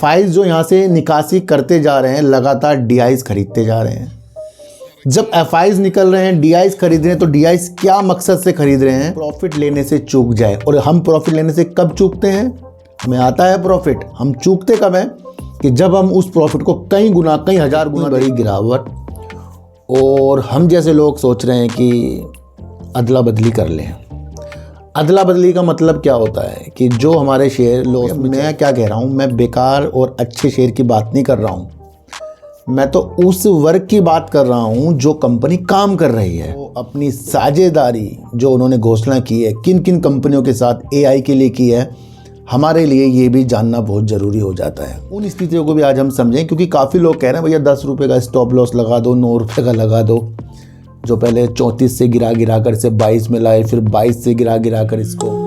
FIIs जो यहाँ से निकासी करते जा रहे हैं, लगातार डीआईज खरीदते जा रहे हैं। जब एफआईज निकल रहे हैं, डीआईज खरीद रहे हैं, तो डीआईज क्या मकसद से खरीद रहे हैं? प्रॉफिट लेने से चूक जाए। और हम प्रॉफिट लेने से कब चूकते हैं? हमें आता है प्रॉफिट, हम चूकते कब हैं? कि जब हम उस प्रॉफिट को कई गुना, कई हजार गुना बड़ी गिरावट, और हम जैसे लोग सोच रहे हैं कि अदला बदली कर लें। अदला बदली का मतलब क्या होता है कि जो हमारे शेयर लॉस में, मैं क्या कह रहा हूँ, मैं बेकार और अच्छे शेयर की बात नहीं कर रहा हूँ, मैं तो उस वर्ग की बात कर रहा हूँ जो कंपनी काम कर रही है। वो अपनी साझेदारी जो उन्होंने घोषणा की है किन किन कंपनियों के साथ एआई के लिए की है, हमारे लिए ये भी जानना बहुत ज़रूरी हो जाता है। उन स्थितियों को भी आज हम समझें, क्योंकि काफ़ी लोग कह रहे हैं भैया 10 रुपये का स्टॉप लॉस लगा दो, 9 रुपये का लगा दो। जो पहले 34 से गिरा कर इसे 22 में लाए, फिर 22 से गिरा कर इसको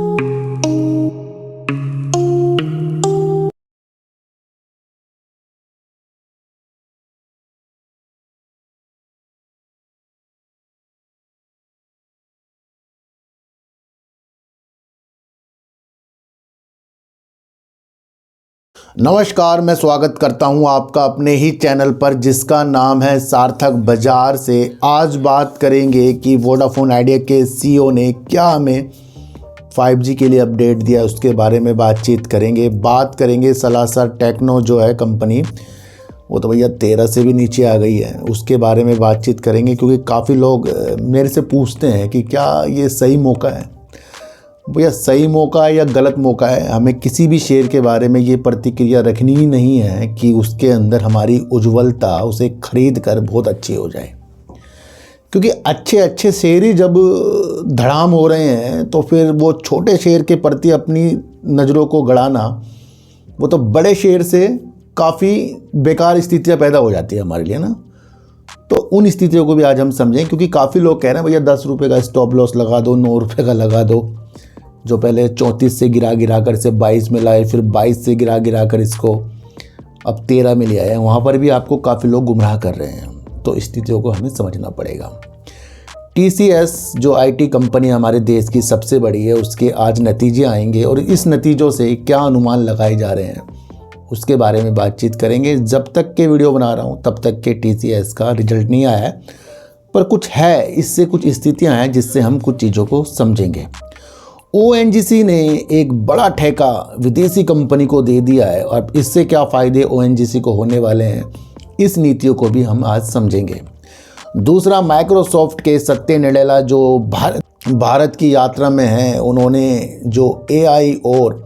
नमस्कार, मैं स्वागत करता हूं आपका अपने ही चैनल पर जिसका नाम है सार्थक बाजार से। आज बात करेंगे कि वोडाफोन आइडिया के सीईओ ने क्या हमें 5G के लिए अपडेट दिया, उसके बारे में बातचीत करेंगे। बात करेंगे सलासर टेक्नो जो है कंपनी, वो तो भैया 13 से भी नीचे आ गई है, उसके बारे में बातचीत करेंगे। क्योंकि काफ़ी लोग मेरे से पूछते हैं कि क्या ये सही मौका है? भैया सही मौका है या गलत मौका है, हमें किसी भी शेयर के बारे में ये प्रतिक्रिया रखनी ही नहीं है कि उसके अंदर हमारी उज्ज्वलता उसे खरीद कर बहुत अच्छी हो जाए। क्योंकि अच्छे अच्छे शेयर ही जब धड़ाम हो रहे हैं तो फिर वो छोटे शेयर के प्रति अपनी नज़रों को गड़ाना, वो तो बड़े शेयर से काफ़ी बेकार स्थितियाँ पैदा हो जाती है हमारे लिए ना। तो उन स्थितियों को भी आज हम समझें, क्योंकि काफ़ी लोग कह रहे हैं भैया 10 रुपये का स्टॉप लॉस लगा दो, 9 रुपये का लगा दो। जो पहले 34 से गिरा कर इसे 22 में लाए, फिर 22 से गिरा कर इसको अब 13 में ले आए हैं, वहाँ पर भी आपको काफ़ी लोग गुमराह कर रहे हैं। तो स्थितियों को हमें समझना पड़ेगा। TCS जो IT कंपनी हमारे देश की सबसे बड़ी है, उसके आज नतीजे आएंगे और इस नतीजों से क्या अनुमान लगाए जा रहे हैं उसके बारे में बातचीत करेंगे। जब तक के वीडियो बना रहा हूँ तब तक के TCS का रिजल्ट नहीं आया है, पर कुछ है, इससे कुछ स्थितियाँ हैं जिससे हम कुछ चीज़ों को समझेंगे। ONGC ने एक बड़ा ठेका विदेशी कंपनी को दे दिया है और इससे क्या फ़ायदे ONGC को होने वाले हैं, इस नीतियों को भी हम आज समझेंगे। दूसरा, माइक्रोसॉफ्ट के सत्य नडेला जो भारत की यात्रा में हैं, उन्होंने जो AI और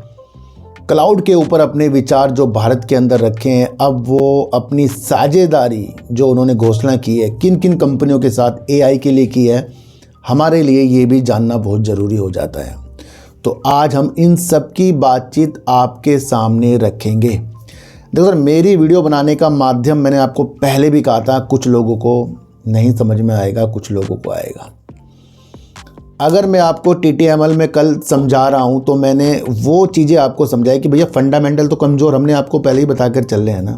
क्लाउड के ऊपर अपने विचार जो भारत के अंदर रखे हैं, अब वो अपनी साझेदारी जो उन्होंने घोषणा की है किन किन कंपनियों के साथ AI के लिए की है, हमारे लिए ये भी जानना बहुत ज़रूरी हो जाता है। तो आज हम इन सब की बातचीत आपके सामने रखेंगे। देखो सर, मेरी वीडियो बनाने का माध्यम मैंने आपको पहले भी कहा था, कुछ लोगों को नहीं समझ में आएगा, कुछ लोगों को आएगा। अगर मैं आपको TTML में कल समझा रहा हूं तो मैंने वो चीज़ें आपको समझाई कि भैया फंडामेंटल तो कमज़ोर हमने आपको पहले ही बताकर चल रहे हैं ना,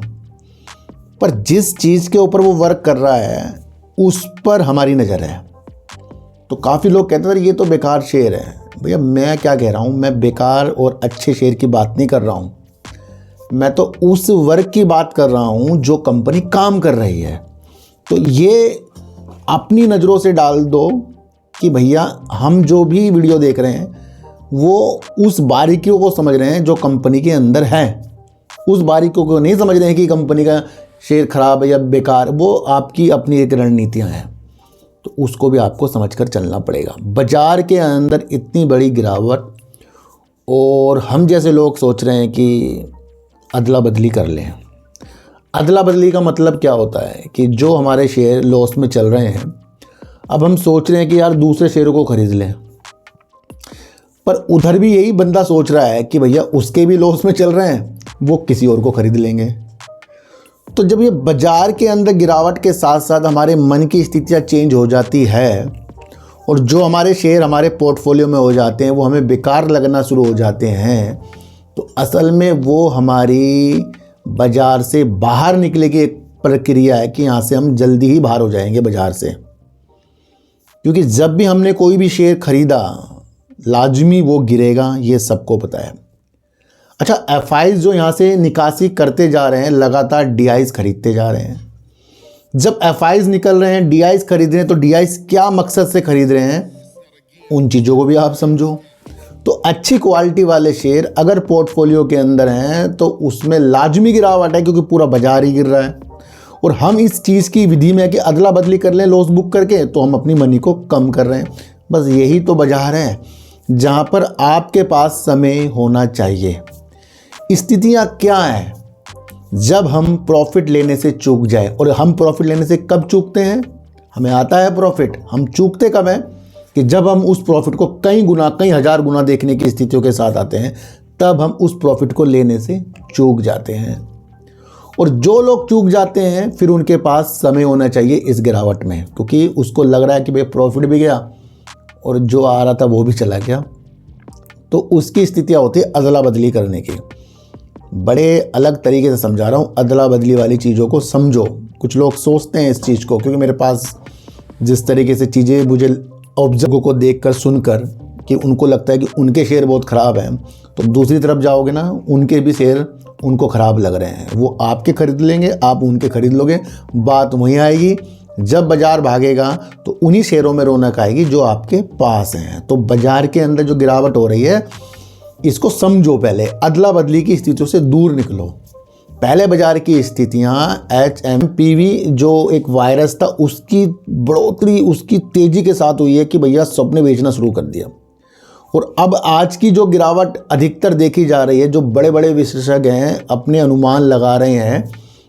पर जिस चीज़ के ऊपर वो वर्क कर रहा है उस पर हमारी नज़र है। तो काफ़ी लोग कहते हैं ये तो बेकार शेयर है। भैया मैं क्या कह रहा हूँ, मैं बेकार और अच्छे शेयर की बात नहीं कर रहा हूँ, मैं तो उस वर्ग की बात कर रहा हूँ जो कंपनी काम कर रही है। तो ये अपनी नज़रों से डाल दो कि भैया हम जो भी वीडियो देख रहे हैं वो उस बारीकियों को समझ रहे हैं जो कंपनी के अंदर है, उस बारीकियों को नहीं समझ रहे हैं कि कंपनी का शेयर खराब है या बेकार। वो आपकी अपनी एक रणनीतियाँ हैं, तो उसको भी आपको समझकर चलना पड़ेगा। बाजार के अंदर इतनी बड़ी गिरावट और हम जैसे लोग सोच रहे हैं कि अदला बदली कर लें। अदला बदली का मतलब क्या होता है कि जो हमारे शेयर लॉस में चल रहे हैं, अब हम सोच रहे हैं कि यार दूसरे शेयरों को खरीद लें, पर उधर भी यही बंदा सोच रहा है कि भैया उसके भी लॉस में चल रहे हैं, वो किसी और को खरीद लेंगे। तो जब ये बाजार के अंदर गिरावट के साथ साथ हमारे मन की स्थितियाँ चेंज हो जाती है और जो हमारे शेयर हमारे पोर्टफोलियो में हो जाते हैं वो हमें बेकार लगना शुरू हो जाते हैं, तो असल में वो हमारी बाज़ार से बाहर निकले की एक प्रक्रिया है कि यहाँ से हम जल्दी ही बाहर हो जाएंगे बाज़ार से। क्योंकि जब भी हमने कोई भी शेयर ख़रीदा लाजमी वो गिरेगा, ये सबको पता है। अच्छा, एफआईज जो यहाँ से निकासी करते जा रहे हैं, लगातार डीआईज खरीदते जा रहे हैं। जब एफआईज निकल रहे हैं, डीआईज खरीद रहे हैं, तो डीआईज क्या मकसद से खरीद रहे हैं, उन चीज़ों को भी आप समझो। तो अच्छी क्वालिटी वाले शेयर अगर पोर्टफोलियो के अंदर हैं तो उसमें लाजमी गिरावट है, क्योंकि पूरा बाजार ही गिर रहा है। और हम इस चीज़ की विधि में कि अदला बदली कर लें लॉस बुक करके, तो हम अपनी मनी को कम कर रहे हैं। बस यही तो बाजार है जहाँ पर आपके पास समय होना चाहिए। स्थितियाँ क्या हैं जब हम प्रॉफिट लेने से चूक जाए, और हम प्रॉफिट लेने से कब चूकते हैं, हमें आता है प्रॉफिट, हम चूकते कब हैं कि जब हम उस प्रॉफिट को कई गुना, कई हजार गुना देखने की स्थितियों के साथ आते हैं, तब हम उस प्रॉफिट को लेने से चूक जाते हैं। और जो लोग चूक जाते हैं फिर उनके पास समय होना चाहिए इस गिरावट में, क्योंकि उसको लग रहा है कि भाई प्रॉफिट भी गया और जो आ रहा था वो भी चला गया। तो उसकी स्थितियाँ होती है अदला बदली करने की। बड़े अलग तरीके से समझा रहा हूँ, अदला बदली वाली चीज़ों को समझो। कुछ लोग सोचते हैं इस चीज़ को, क्योंकि मेरे पास जिस तरीके से चीज़ें मुझे ऑब्जर्व को देखकर सुनकर कि उनको लगता है कि उनके शेयर बहुत ख़राब हैं, तो दूसरी तरफ जाओगे ना, उनके भी शेयर उनको ख़राब लग रहे हैं, वो आपके खरीद लेंगे, आप उनके खरीद लोगे। बात वहीं आएगी, जब बाज़ार भागेगा तो उन्हीं शेयरों में रौनक आएगी जो आपके पास हैं। तो बाज़ार के अंदर जो गिरावट हो रही है, इसको समझो। पहले अदला बदली की स्थितियों से दूर निकलो। पहले बाजार की स्थितियां HMPV जो एक वायरस था, उसकी बढ़ोतरी, उसकी तेज़ी के साथ हुई है कि भैया सबने बेचना शुरू कर दिया। और अब आज की जो गिरावट अधिकतर देखी जा रही है, जो बड़े बड़े विशेषज्ञ हैं अपने अनुमान लगा रहे हैं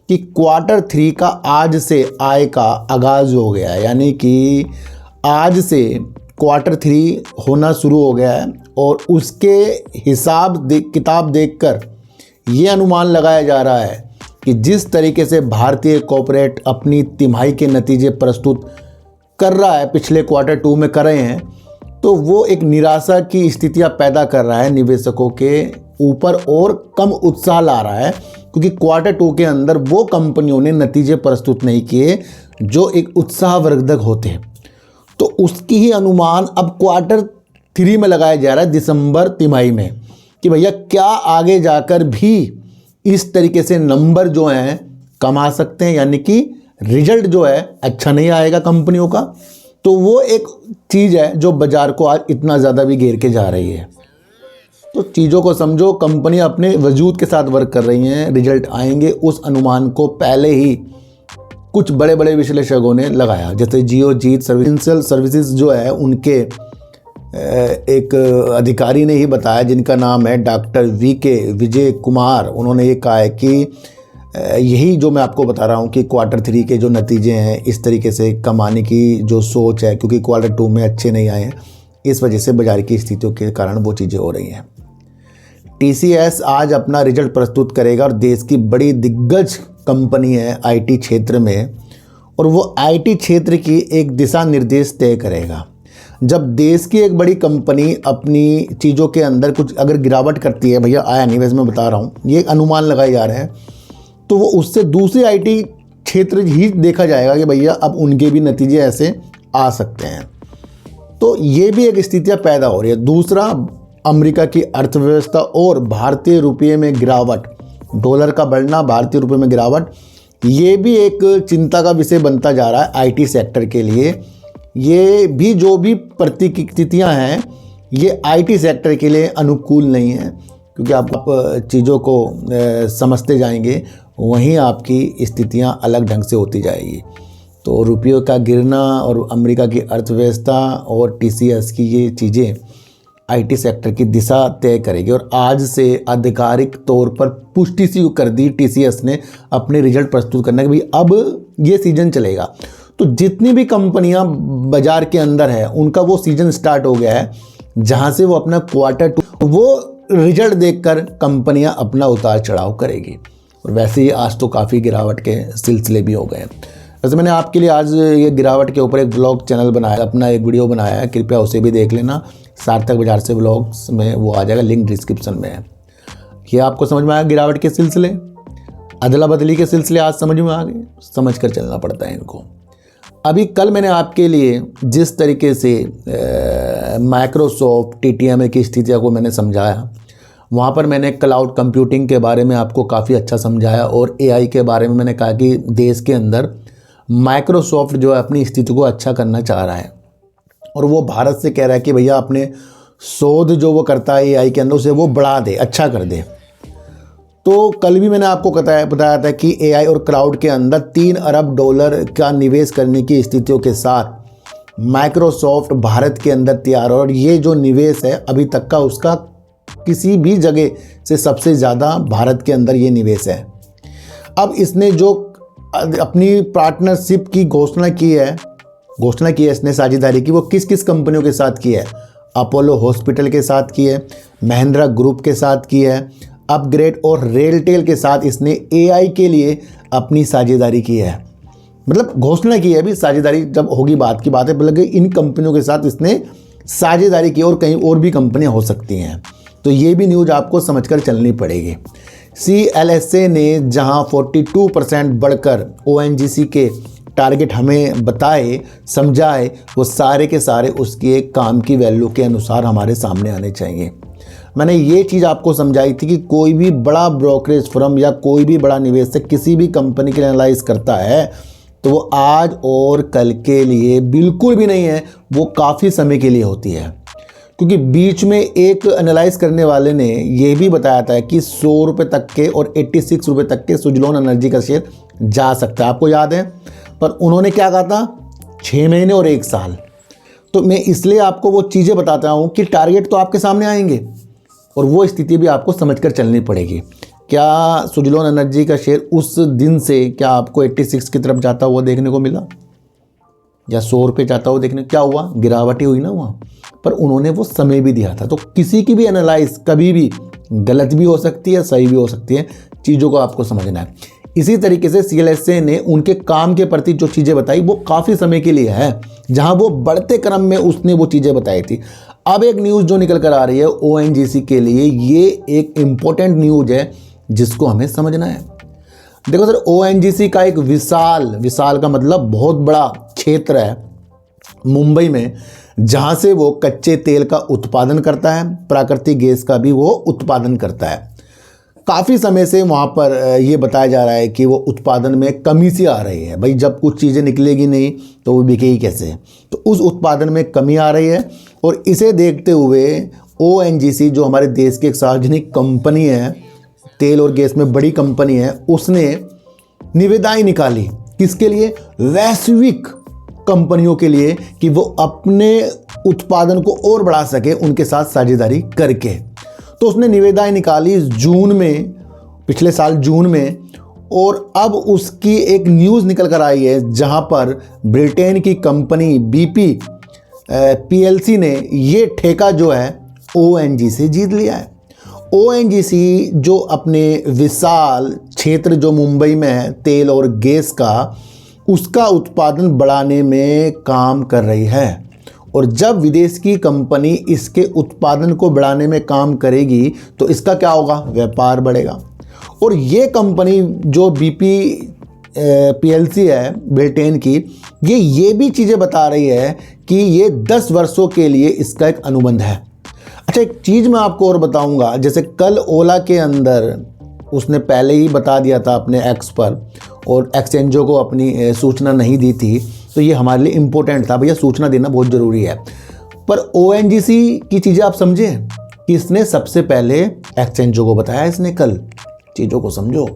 कि Q3 का आज से आय का आगाज़ हो गया है, यानी कि आज से Q3 होना शुरू हो गया है। और उसके हिसाब किताब देखकर ये अनुमान लगाया जा रहा है कि जिस तरीके से भारतीय कॉर्पोरेट अपनी तिमाही के नतीजे प्रस्तुत कर रहा है, पिछले Q2 में कर रहे हैं, तो वो एक निराशा की स्थितियां पैदा कर रहा है निवेशकों के ऊपर और कम उत्साह ला रहा है, क्योंकि Q2 के अंदर वो कंपनियों ने नतीजे प्रस्तुत नहीं किए जो एक उत्साहवर्धक होते हैं। तो उसकी ही अनुमान अब Q3 में लगाया जा रहा है, दिसंबर तिमाही में, कि भैया क्या आगे जाकर भी इस तरीके से नंबर जो हैं कमा सकते हैं, यानी कि रिजल्ट जो है अच्छा नहीं आएगा कंपनियों का। तो वो एक चीज़ है जो बाज़ार को आज इतना ज़्यादा भी घेर के जा रही है। तो चीज़ों को समझो, कंपनियां अपने वजूद के साथ वर्क कर रही हैं, रिजल्ट आएंगे, उस अनुमान को पहले ही कुछ बड़े बड़े विश्लेषकों ने लगाया। जैसे जियोजीत सर्विसेज जो है, उनके एक अधिकारी ने ही बताया, जिनका नाम है डॉक्टर VK विजय कुमार। उन्होंने ये कहा है कि यही जो मैं आपको बता रहा हूँ कि Q3 के जो नतीजे हैं, इस तरीके से कमाने की जो सोच है, क्योंकि Q2 में अच्छे नहीं आए हैं, इस वजह से बाज़ार की स्थितियों के कारण वो चीज़ें हो रही हैं। TCS आज अपना रिजल्ट प्रस्तुत करेगा और देश की बड़ी दिग्गज कंपनी है IT क्षेत्र में, और वो IT क्षेत्र की एक दिशा निर्देश तय करेगा। जब देश की एक बड़ी कंपनी अपनी चीज़ों के अंदर कुछ अगर गिरावट करती है, भैया आया नहीं, वैसे मैं बता रहा हूँ, ये अनुमान लगाए जा रहे हैं, तो वो उससे दूसरे IT क्षेत्र ही देखा जाएगा कि भैया अब उनके भी नतीजे ऐसे आ सकते हैं। तो ये भी एक स्थितियाँ पैदा हो रही है। दूसरा, अमेरिका की अर्थव्यवस्था और भारतीय रुपये में गिरावट, डॉलर का बढ़ना, भारतीय रुपये में गिरावट, ये भी एक चिंता का विषय बनता जा रहा है IT सेक्टर के लिए। ये भी जो भी परिस्थितियाँ हैं, ये IT सेक्टर के लिए अनुकूल नहीं है, क्योंकि आप चीज़ों को समझते जाएंगे, वहीं आपकी स्थितियाँ अलग ढंग से होती जाएगी। तो रुपये का गिरना और अमेरिका की अर्थव्यवस्था और TCS की ये चीज़ें IT सेक्टर की दिशा तय करेगी। और आज से आधिकारिक तौर पर पुष्टि सी कर दी TCS ने अपने रिजल्ट प्रस्तुत करने के, भी अब ये सीजन चलेगा। तो जितनी भी कंपनियां बाजार के अंदर है, उनका वो सीजन स्टार्ट हो गया है, जहां से वो अपना Q2 वो रिजल्ट देखकर कंपनियां अपना उतार चढ़ाव करेगी। और वैसे ही आज तो काफ़ी गिरावट के सिलसिले भी हो गए। वैसे मैंने आपके लिए आज ये गिरावट के ऊपर एक ब्लॉग चैनल बनाया, अपना एक वीडियो बनाया है, कृपया उसे भी देख लेना। सार्थक बाजार से ब्लॉग्स में वो आ जाएगा, लिंक डिस्क्रिप्शन में है। ये आपको समझ में आया गिरावट के सिलसिले, अदला बदली के सिलसिले आज समझ में आ गए। समझ कर चलना पड़ता है इनको। अभी कल मैंने आपके लिए जिस तरीके से माइक्रोसॉफ्ट TTMA की स्थितियों को मैंने समझाया, वहाँ पर मैंने क्लाउड कंप्यूटिंग के बारे में आपको काफ़ी अच्छा समझाया और एआई के बारे में मैंने कहा कि देश के अंदर माइक्रोसॉफ्ट जो है अपनी स्थिति को अच्छा करना चाह रहा है और वो भारत से कह रहा है कि भैया अपने शोध जो वो करता है एआई के अंदर उसे वो बढ़ा दे, अच्छा कर दे। तो कल भी मैंने आपको बताया था कि एआई और क्लाउड के अंदर $3 अरब का निवेश करने की स्थितियों के साथ माइक्रोसॉफ्ट भारत के अंदर तैयार है और ये जो निवेश है अभी तक का उसका किसी भी जगह से सबसे ज़्यादा भारत के अंदर ये निवेश है। अब इसने जो अपनी पार्टनरशिप की घोषणा की है इसने साझेदारी की, वो किस किस कंपनियों के साथ की है? अपोलो हॉस्पिटल के साथ की है, महिंद्रा ग्रुप के साथ की है, अपग्रेड और रेलटेल के साथ इसने एआई के लिए अपनी साझेदारी की है। मतलब घोषणा की है, अभी साझेदारी जब होगी बात की बात है, बल्कि इन कंपनियों के साथ इसने साझेदारी की और कहीं और भी कंपनियां हो सकती हैं। तो ये भी न्यूज़ आपको समझकर चलनी पड़ेगी। CLSA ने जहां 42% बढ़कर ONGC के टारगेट हमें बताए समझाए, वो सारे के सारे उसके काम की वैल्यू के अनुसार हमारे सामने आने चाहिए। मैंने ये चीज़ आपको समझाई थी कि कोई भी बड़ा ब्रोकरेज फर्म या कोई भी बड़ा निवेशक किसी भी कंपनी के एनालाइज करता है तो वो आज और कल के लिए बिल्कुल भी नहीं है, वो काफ़ी समय के लिए होती है। क्योंकि बीच में एक एनालाइज करने वाले ने यह भी बताया था कि 100 रुपये तक के और 86 रुपये तक के सुजलॉन एनर्जी का शेयर जा सकता है, आपको याद है। पर उन्होंने क्या कहा था, 6 महीने और 1 साल। तो मैं इसलिए आपको वो चीज़ें बताता हूँ कि टारगेट तो आपके सामने आएंगे और वो स्थिति भी आपको समझकर चलनी पड़ेगी। क्या सुजलॉन एनर्जी का शेयर उस दिन से क्या आपको 86 की तरफ जाता हुआ देखने को मिला या 100 रुपये जाता हुआ देखने, क्या हुआ? गिरावट ही हुई ना वहाँ पर। उन्होंने वो समय भी दिया था। तो किसी की भी एनालाइज कभी भी गलत भी हो सकती है, सही भी हो सकती है, चीज़ों को आपको समझना है। इसी तरीके से CLSA ने उनके काम के प्रति जो चीज़ें बताई वो काफ़ी समय के लिए है, जहां वो बढ़ते क्रम में उसने वो चीज़ें बताई थी। अब एक न्यूज़ जो निकल कर आ रही है ONGC के लिए, ये एक इम्पोर्टेंट न्यूज़ है जिसको हमें समझना है। देखो सर, ONGC का एक विशाल का मतलब बहुत बड़ा क्षेत्र है मुंबई में, जहां से वो कच्चे तेल का उत्पादन करता है, प्राकृतिक गैस का भी वो उत्पादन करता है। काफ़ी समय से वहाँ पर ये बताया जा रहा है कि वो उत्पादन में कमी सी आ रही है। भाई जब कुछ चीज़ें निकलेगी नहीं तो वो बिकेगी कैसे? तो उस उत्पादन में कमी आ रही है और इसे देखते हुए ONGC जो हमारे देश की एक सार्वजनिक कंपनी है, तेल और गैस में बड़ी कंपनी है, उसने निविदाएं निकाली। किसके लिए? वैश्विक कंपनियों के लिए, कि वो अपने उत्पादन को और बढ़ा सके उनके साथ साझेदारी करके। तो उसने निविदाएं निकाली जून में, पिछले साल जून में, और अब उसकी एक न्यूज़ निकल कर आई है जहां पर ब्रिटेन की कंपनी BP PLC ने ये ठेका जो है ONGC से जीत लिया है। ONGC जो अपने विशाल क्षेत्र जो मुंबई में है तेल और गैस का, उसका उत्पादन बढ़ाने में काम कर रही है। और जब विदेश की कंपनी इसके उत्पादन को बढ़ाने में काम करेगी तो इसका क्या होगा? व्यापार बढ़ेगा। और ये कंपनी जो BP PLC है ब्रिटेन की, ये भी चीज़ें बता रही है कि ये 10 वर्षों के लिए इसका एक अनुबंध है। अच्छा, एक चीज़ मैं आपको और बताऊंगा, जैसे कल ओला के अंदर उसने पहले ही बता दिया था अपने एक्स पर और एक्सचेंजों को अपनी सूचना नहीं दी थी, तो ये हमारे लिए इम्पोर्टेंट था, भैया सूचना देना बहुत ज़रूरी है। पर ONGC की चीज़ें आप समझें कि इसने सबसे पहले एक्सचेंजों को बताया। इसने कल चीज़ों को समझो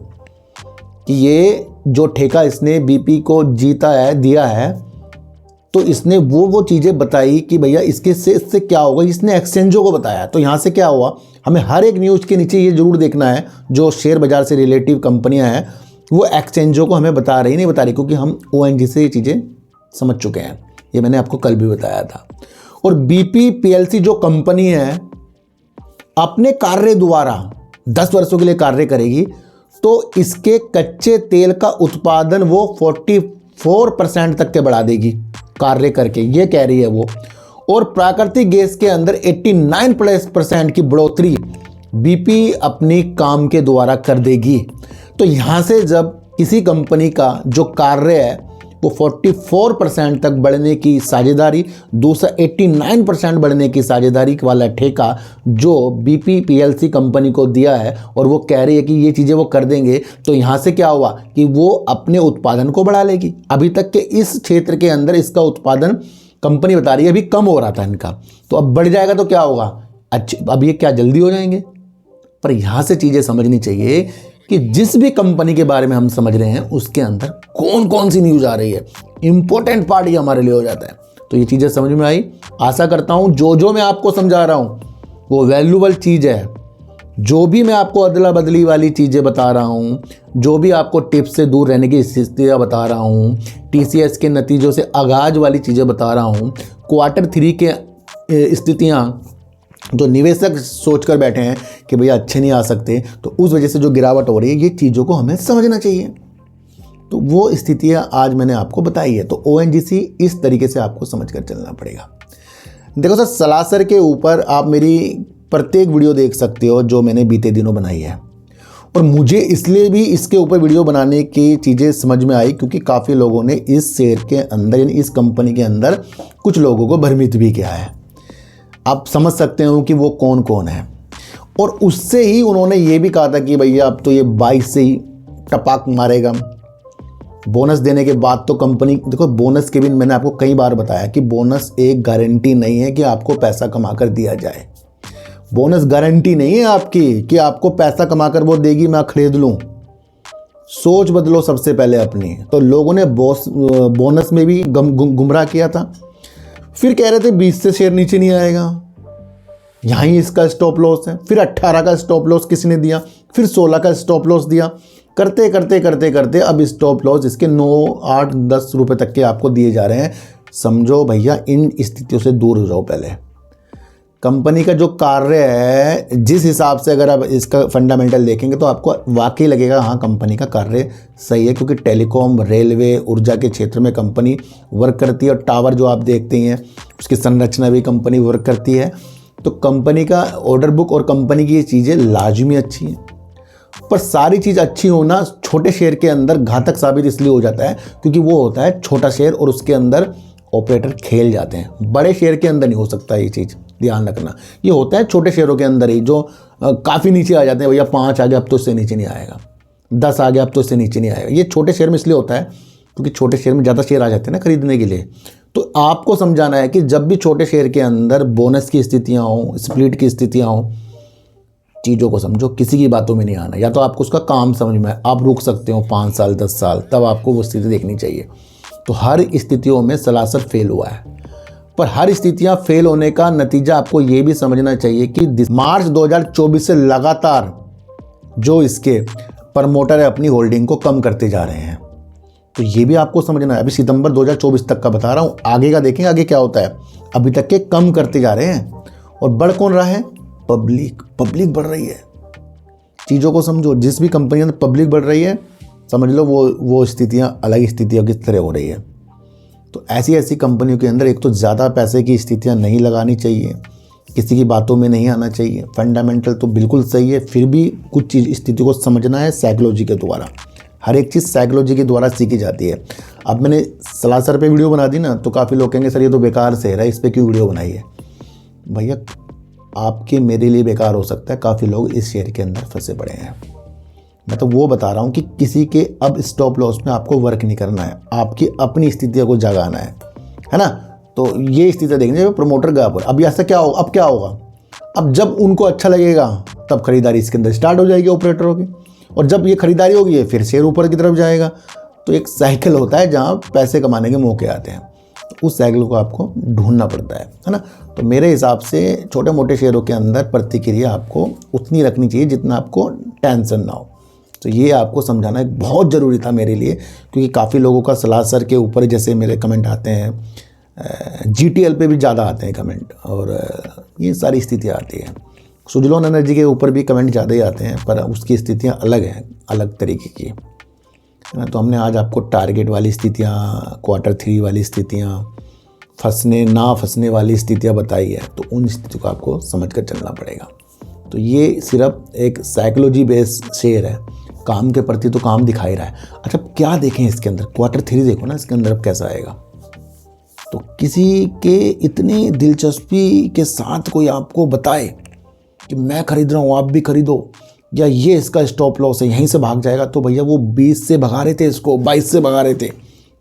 कि ये जो ठेका इसने BP को दिया है, तो इसने वो चीज़ें बताई कि भैया इससे क्या होगा। इसने एक्सचेंजों को बताया। तो यहाँ से क्या हुआ, हमें हर एक न्यूज़ के नीचे ये ज़रूर देखना है जो शेयर बाज़ार से रिलेटिव कंपनियाँ हैं वो एक्सचेंजों को हमें बता रही नहीं बता रही, क्योंकि हम ONGC से ये चीज़ें समझ चुके हैं। ये मैंने आपको कल भी बताया था। और BP PLC जो कंपनी है अपने कार्य द्वारा 10 वर्षों के लिए कार्य करेगी, तो इसके कच्चे तेल का उत्पादन वो 44% तक के बढ़ा देगी कार्य करके, ये कह रही है वो। और प्राकृतिक गैस के अंदर 89% की बढ़ोतरी BP अपनी काम के द्वारा कर देगी। तो यहाँ से जब किसी कंपनी का जो कार्य है वो 44% तक बढ़ने की साझेदारी, दूसरा 89% बढ़ने की साझेदारी वाला ठेका जो BPPLC कंपनी को दिया है, और वो कह रही है कि ये चीज़ें वो कर देंगे। तो यहाँ से क्या हुआ कि वो अपने उत्पादन को बढ़ा लेगी। अभी तक के इस क्षेत्र के अंदर इसका उत्पादन कंपनी बता रही है अभी कम हो रहा था इनका, तो अब बढ़ जाएगा तो क्या होगा, अच्छा अब ये क्या जल्दी हो जाएंगे। पर यहाँ से चीज़ें समझनी चाहिए कि जिस भी कंपनी के बारे में हम समझ रहे हैं उसके अंदर कौन कौन सी न्यूज़ आ रही है, इंपॉर्टेंट पार्ट ये हमारे लिए हो जाता है। तो ये चीज़ें समझ में आई। आशा करता हूँ जो मैं आपको समझा रहा हूँ वो वैल्यूबल चीज़ है। जो भी मैं आपको अदला बदली वाली चीज़ें बता रहा हूँ, जो भी आपको टिप्स से दूर रहने की स्थितियाँ बता रहा हूँ, TCS के नतीजों से आगाज़ वाली चीज़ें बता रहा हूँ, Q3 के स्थितियाँ जो निवेशक सोच कर बैठे हैं कि भैया अच्छे नहीं आ सकते, तो उस वजह से जो गिरावट हो रही है, ये चीज़ों को हमें समझना चाहिए। तो वो स्थितियाँ आज मैंने आपको बताई है। तो ONGC इस तरीके से आपको समझ कर चलना पड़ेगा। देखो सर, सलासर के ऊपर आप मेरी प्रत्येक वीडियो देख सकते हो जो मैंने बीते दिनों बनाई है, और मुझे इसलिए भी इसके ऊपर वीडियो बनाने की चीज़ें समझ में आई क्योंकि काफ़ी लोगों ने इस शेयर के अंदर यानी इस कंपनी के अंदर कुछ लोगों को भ्रमित भी किया है। आप समझ सकते हो कि वो कौन कौन है। और उससे ही उन्होंने ये भी कहा था कि भैया अब तो ये 22 से ही टपाक मारेगा। बोनस देने के बाद तो कंपनी, देखो बोनस के भी मैंने आपको कई बार बताया कि बोनस एक गारंटी नहीं है कि आपको पैसा कमा कर दिया जाए। बोनस गारंटी नहीं है आपकी कि आपको पैसा कमा कर वो देगी मैं खरीद लूँ। सोच बदलो सबसे पहले अपनी। तो लोगों ने बोनस में भी गुमराह किया था। फिर कह रहे थे 20 से शेयर नीचे नहीं आएगा, यहाँ ही इसका स्टॉप लॉस है। फिर 18 का स्टॉप लॉस किसी ने दिया, फिर 16 का स्टॉप लॉस दिया। करते करते करते करते अब स्टॉप लॉस इसके 9, 8, 10 रुपए तक के आपको दिए जा रहे हैं। समझो भैया, इन स्थितियों से दूर हो जाओ। पहले कंपनी का जो कार्य है, जिस हिसाब से अगर आप इसका फंडामेंटल देखेंगे तो आपको वाकई लगेगा हाँ कंपनी का कार्य सही है, क्योंकि टेलीकॉम, रेलवे, ऊर्जा के क्षेत्र में कंपनी वर्क करती है। और टावर जो आप देखते हैं उसकी संरचना भी कंपनी वर्क करती है। तो कंपनी का ऑर्डर बुक और कंपनी की ये चीज़ें लाजमी अच्छी हैं। पर सारी चीज़ अच्छी होना छोटे शेयर के अंदर घातक साबित इसलिए हो जाता है क्योंकि वो होता है छोटा शेयर और उसके अंदर ऑपरेटर खेल जाते हैं। बड़े शेयर के अंदर नहीं हो सकता ये चीज़, ध्यान रखना। ये होता है छोटे शेयरों के अंदर ही, जो काफ़ी नीचे आ जाते हैं। भैया 5 आ गया अब तो इससे नीचे नहीं आएगा, 10 आ गया अब तो इससे नीचे नहीं आएगा। ये छोटे शेयर में इसलिए होता है क्योंकि छोटे शेयर में ज़्यादा शेयर आ जाते हैं ना खरीदने के लिए। तो आपको समझाना है कि जब भी छोटे शेयर के अंदर बोनस की स्थितियाँ हों, स्प्लिट की स्थितियाँ हों, चीज़ों को समझो, किसी की बातों में नहीं आना। या तो आपको उसका काम समझ में, आप रुक सकते हो 5 साल 10 साल, तब आपको वो स्थिति देखनी चाहिए। तो हर स्थितियों में सलासर फेल हुआ है, पर हर स्थितियां फेल होने का नतीजा आपको ये भी समझना चाहिए कि मार्च 2024 से लगातार जो इसके प्रमोटर है अपनी होल्डिंग को कम करते जा रहे हैं। तो ये भी आपको समझना है। अभी सितंबर 2024 तक का बता रहा हूँ, आगे का देखेंगे आगे क्या होता है। अभी तक के कम करते जा रहे हैं। और बढ़ कौन रहा है? पब्लिक बढ़ रही है। चीज़ों को समझो, जिस भी कंपनी में पब्लिक बढ़ रही है समझ लो वो स्थितियाँ अलग स्थितियों की तरह हो रही है। तो ऐसी कंपनियों के अंदर एक तो ज़्यादा पैसे की स्थितियाँ नहीं लगानी चाहिए, किसी की बातों में नहीं आना चाहिए। फंडामेंटल तो बिल्कुल सही है, फिर भी कुछ चीज़ स्थिति को समझना है साइकोलॉजी के द्वारा। हर एक चीज़ साइकोलॉजी के द्वारा सीखी जाती है। अब मैंने सलासर पे वीडियो बना दी ना, तो काफ़ी लोग कहेंगे सर ये तो बेकार से है, इस पर क्यों वीडियो बनाई है। भैया आपके मेरे लिए बेकार हो सकता है, काफ़ी लोग इस शेयर के अंदर फंसे पड़े हैं। मैं तो वो बता रहा हूँ कि किसी के अब स्टॉप लॉस में आपको वर्क नहीं करना है, आपकी अपनी स्थितियों को जगाना है ना। तो ये स्थिति देखने प्रमोटर गया पर अब ऐसा क्या होगा, अब क्या होगा, अब जब उनको अच्छा लगेगा तब खरीदारी इसके अंदर स्टार्ट हो जाएगी ऑपरेटरों की, और जब ये खरीदारी होगी फिर शेयर ऊपर की तरफ जाएगा। तो एक साइकिल होता है जहाँ पैसे कमाने के मौके आते हैं, तो उस साइकिल को आपको ढूंढना पड़ता है ना। तो मेरे हिसाब से छोटे मोटे शेयरों के अंदर प्रतिक्रिया आपको उतनी रखनी चाहिए जितना आपको टेंशन ना हो। तो ये आपको समझाना एक बहुत ज़रूरी था मेरे लिए, क्योंकि काफ़ी लोगों का सलासर के ऊपर जैसे मेरे कमेंट आते हैं, GTL पे भी ज़्यादा आते हैं कमेंट, और ये सारी स्थितियाँ आती हैं। सुजलॉन एनर्जी के ऊपर भी कमेंट ज़्यादा ही आते हैं, पर उसकी स्थितियाँ अलग हैं, अलग तरीके की, है ना। तो हमने आज आपको टारगेट वाली स्थितियाँ, Q3 वाली स्थितियाँ, फंसने ना फंसने वाली स्थितियाँ बताई है। तो उन स्थितियों को आपको समझ कर चलना पड़ेगा। तो ये सिर्फ एक साइकोलॉजी बेस्ड शेयर है, काम के प्रति तो काम दिखा ही रहा है। अच्छा क्या देखें इसके अंदर, Q3 देखो ना इसके अंदर अब कैसा आएगा। तो किसी के इतनी दिलचस्पी के साथ कोई आपको बताए कि मैं खरीद रहा हूँ आप भी खरीदो, या ये इसका स्टॉप लॉस है यहीं से भाग जाएगा, तो भैया वो 20 से भगा रहे थे इसको, 22 से भगा रहे थे।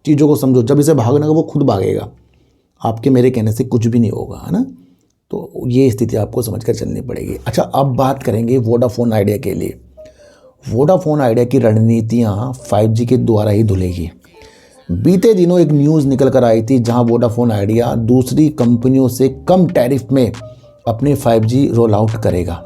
चीज़ों को समझो, जब इसे भागना वो खुद भागेगा, आपके मेरे कहने से कुछ भी नहीं होगा, है ना। तो ये स्थिति आपको समझ कर चलनी पड़ेगी। अच्छा अब बात करेंगे वोडाफोन आइडिया के लिए। वोडाफोन आइडिया की रणनीतियाँ 5G के द्वारा ही धुलेगी। बीते दिनों एक न्यूज़ निकल कर आई थी जहां वोडाफोन आइडिया दूसरी कंपनियों से कम टैरिफ में अपने 5G रोल आउट करेगा,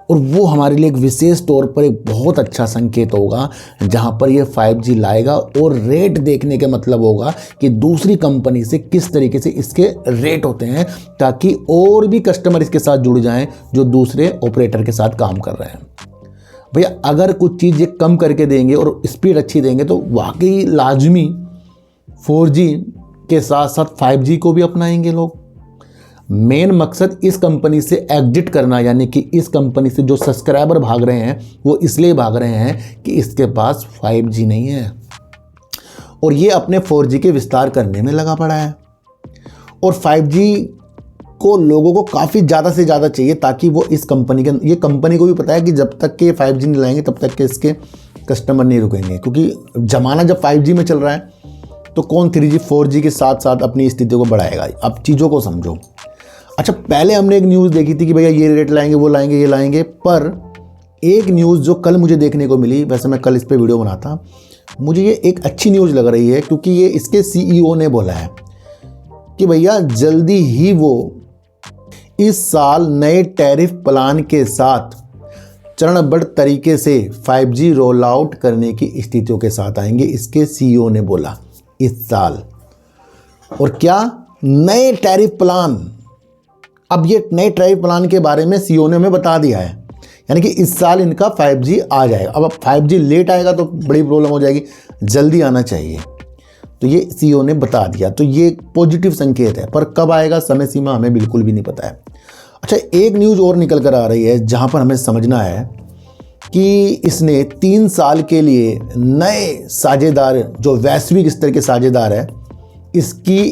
और वो हमारे लिए एक विशेष तौर पर एक बहुत अच्छा संकेत होगा जहां पर ये 5G लाएगा। और रेट देखने का मतलब होगा कि दूसरी कंपनी से किस तरीके से इसके रेट होते हैं, ताकि और भी कस्टमर इसके साथ जुड़ जाएं जो दूसरे ऑपरेटर के साथ काम कर रहे हैं। भैया अगर कुछ चीज़ ये कम करके देंगे और स्पीड अच्छी देंगे तो वाकई लाजमी 4G के साथ साथ 5G को भी अपनाएंगे लोग। मेन मकसद इस कंपनी से एग्जिट करना, यानी कि इस कंपनी से जो सब्सक्राइबर भाग रहे हैं वो इसलिए भाग रहे हैं कि इसके पास 5G नहीं है और ये अपने 4G के विस्तार करने में लगा पड़ा है। और 5G को लोगों को काफ़ी ज़्यादा से ज़्यादा चाहिए, ताकि वो इस कंपनी के, ये कंपनी को भी पता है कि जब तक के 5G नहीं लाएंगे तब तक के इसके कस्टमर नहीं रुकेंगे, क्योंकि ज़माना जब 5G में चल रहा है तो कौन 3G 4G के साथ साथ अपनी स्थिति को बढ़ाएगा। अब चीज़ों को समझो। अच्छा पहले हमने एक न्यूज़ देखी थी कि भैया ये रेट लाएंगे, वो लाएंगे, ये लाएंगे, पर एक न्यूज़ जो कल मुझे देखने को मिली, वैसे मैं कल इस पर वीडियो बनाता, मुझे ये एक अच्छी न्यूज़ लग रही है, क्योंकि ये इसके CEO ने बोला है कि भैया जल्दी ही वो इस साल नए टैरिफ प्लान के साथ चरणबद्ध तरीके से 5G रोल आउट करने की स्थितियों के साथ आएंगे, इसके CEO ने बोला इस साल। और क्या नए टैरिफ प्लान, अब ये नए टैरिफ प्लान के बारे में CEO ने हमें बता दिया है, यानी कि इस साल इनका 5G आ जाएगा। अब 5G लेट आएगा तो बड़ी प्रॉब्लम हो जाएगी, जल्दी आना चाहिए, तो ये CEO ने बता दिया, तो ये पॉजिटिव संकेत है। पर कब आएगा समय सीमा हमें बिल्कुल भी नहीं पता है। अच्छा एक न्यूज़ और निकल कर आ रही है जहां पर हमें समझना है कि इसने 3 साल के लिए नए साझेदार, जो वैश्विक स्तर के साझेदार है, इसकी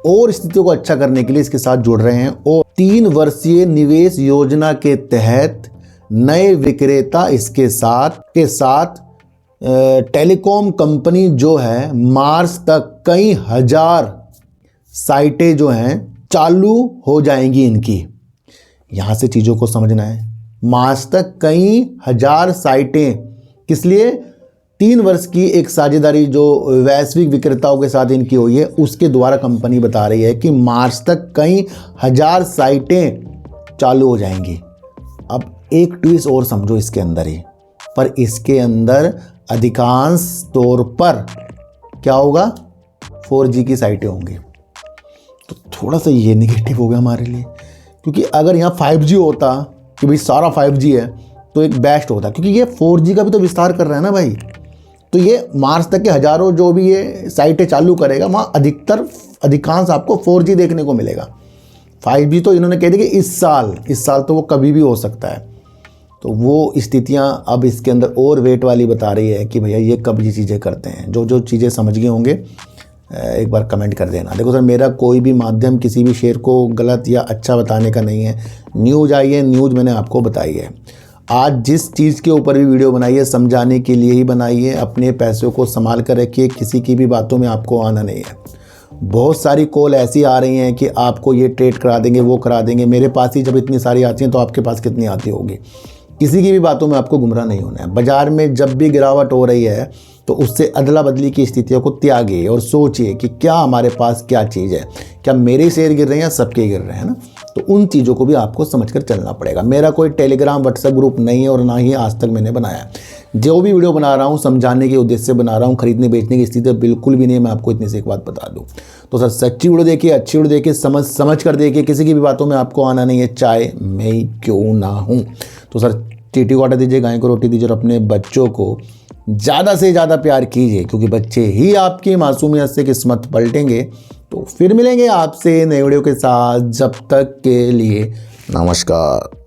और स्थितियों को अच्छा करने के लिए इसके साथ जुड़ रहे हैं। और 3 वर्षीय निवेश योजना के तहत नए विक्रेता इसके साथ टेलीकॉम कंपनी जो है मार्च तक कई हजार साइटें जो हैं चालू हो जाएंगी इनकी। यहाँ से चीज़ों को समझना है, मार्च तक कई हजार साइटें, किस लिए? 3 वर्ष की एक साझेदारी जो वैश्विक विक्रेताओं के साथ इनकी हुई है, उसके द्वारा कंपनी बता रही है कि मार्च तक कई हजार साइटें चालू हो जाएंगी। अब एक ट्विस्ट और समझो इसके अंदर ही, पर इसके अंदर अधिकांश तौर पर क्या होगा, 4G की साइटें होंगी। तो थोड़ा सा ये निगेटिव हो गया हमारे लिए, क्योंकि अगर यहाँ 5G होता कि भाई सारा 5G है तो एक बेस्ट होता, क्योंकि ये 4G का भी तो विस्तार कर रहा है ना भाई। तो ये मार्च तक के हज़ारों जो भी ये साइटें चालू करेगा, वहाँ अधिकांश आपको 4G देखने को मिलेगा। 5G तो इन्होंने कह दिया कि इस साल तो वो कभी भी हो सकता है। तो वो स्थितियाँ अब इसके अंदर और वेट वाली बता रही है कि भैया ये कब ये चीज़ें करते हैं। जो चीज़ें समझ गए होंगे एक बार कमेंट कर देना। देखो सर, मेरा कोई भी माध्यम किसी भी शेयर को गलत या अच्छा बताने का नहीं है। न्यूज़ आई है, न्यूज़ मैंने आपको बताई है। आज जिस चीज़ के ऊपर भी वीडियो बनाई है समझाने के लिए ही बनाई है। अपने पैसों को संभाल कर रखिए, किसी की भी बातों में आपको आना नहीं है। बहुत सारी कॉल ऐसी आ रही हैं कि आपको ये ट्रेड करा देंगे, वो करा देंगे। मेरे पास ही जब इतनी सारी आती हैं तो आपके पास कितनी आती होगी। किसी की भी बातों में आपको गुमराह नहीं होना है। बाज़ार में जब भी गिरावट हो रही है तो उससे अदला बदली की स्थितियों को त्यागिए और सोचिए कि क्या हमारे पास क्या चीज़ है, क्या मेरे शेयर गिर रहे हैं या सबके गिर रहे हैं ना। तो उन चीज़ों को भी आपको समझकर चलना पड़ेगा। मेरा कोई टेलीग्राम व्हाट्सएप ग्रुप नहीं है और ना ही आज तक मैंने बनाया। जो भी वीडियो बना रहा हूँ समझाने के उद्देश्य से बना रहा हूँ, खरीदने बेचने की स्थिति बिल्कुल भी नहीं है। मैं आपको इतनी से एक बात बता दूँ। तो सर सच्ची वीडियो देखिए, अच्छी वीडियो देखिए, समझ कर देखिए। किसी की भी बातों में आपको आना नहीं है, चाहे मैं ही क्यों ना हूँ। तो सर चींटी को आटा दीजिए, गाय को रोटी दीजिए और अपने बच्चों को ज़्यादा से ज़्यादा प्यार कीजिए, क्योंकि बच्चे ही आपकी मासूमियत से किस्मत पलटेंगे। तो फिर मिलेंगे आपसे नए वीडियो के साथ। जब तक के लिए नमस्कार।